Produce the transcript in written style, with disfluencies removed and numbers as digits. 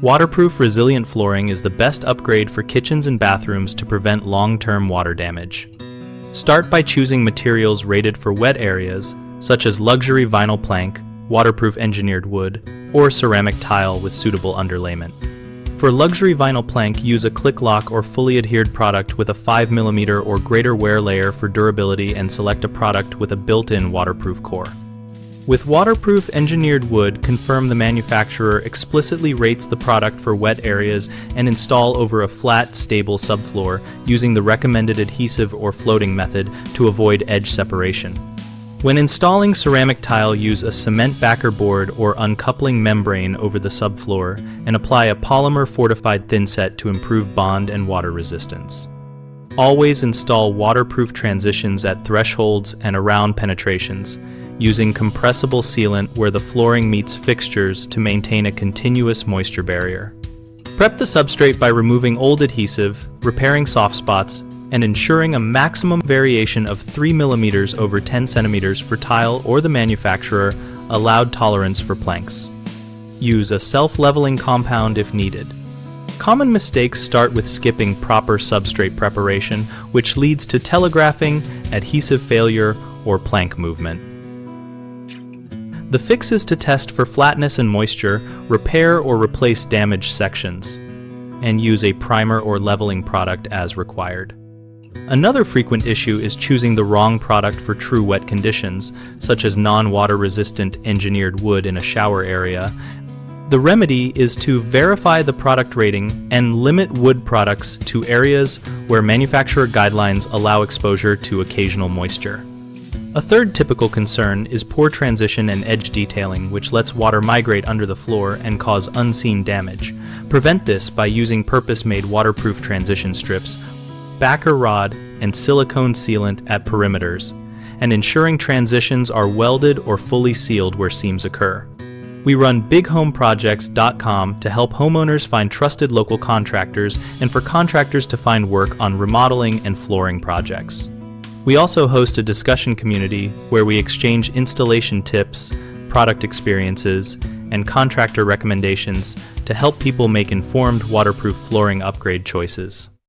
Waterproof, resilient flooring is the best upgrade for kitchens and bathrooms to prevent long-term water damage. Start by choosing materials rated for wet areas, such as luxury vinyl plank, waterproof engineered wood, or ceramic tile with suitable underlayment. For luxury vinyl plank, use a click lock or fully adhered product with a 5mm or greater wear layer for durability, and select a product with a built-in waterproof core. With waterproof engineered wood, confirm the manufacturer explicitly rates the product for wet areas and install over a flat, stable subfloor using the recommended adhesive or floating method to avoid edge separation. When installing ceramic tile, use a cement backer board or uncoupling membrane over the subfloor and apply a polymer fortified thinset to improve bond and water resistance. Always install waterproof transitions at thresholds and around penetrations, using compressible sealant where the flooring meets fixtures to maintain a continuous moisture barrier. Prep the substrate by removing old adhesive, repairing soft spots, and ensuring a maximum variation of 3mm over 10 cm for tile or the manufacturer allowed tolerance for planks. Use a self-leveling compound if needed. Common mistakes start with skipping proper substrate preparation, which leads to telegraphing, adhesive failure, or plank movement. The fix is to test for flatness and moisture, repair or replace damaged sections, and use a primer or leveling product as required. Another frequent issue is choosing the wrong product for true wet conditions, such as non-water resistant engineered wood in a shower area. The remedy is to verify the product rating and limit wood products to areas where manufacturer guidelines allow exposure to occasional moisture. A third typical concern is poor transition and edge detailing, which lets water migrate under the floor and cause unseen damage. Prevent this by using purpose-made waterproof transition strips, backer rod, and silicone sealant at perimeters, and ensuring transitions are welded or fully sealed where seams occur. We run bighomeprojects.com to help homeowners find trusted local contractors and for contractors to find work on remodeling and flooring projects. We also host a discussion community where we exchange installation tips, product experiences, and contractor recommendations to help people make informed waterproof flooring upgrade choices.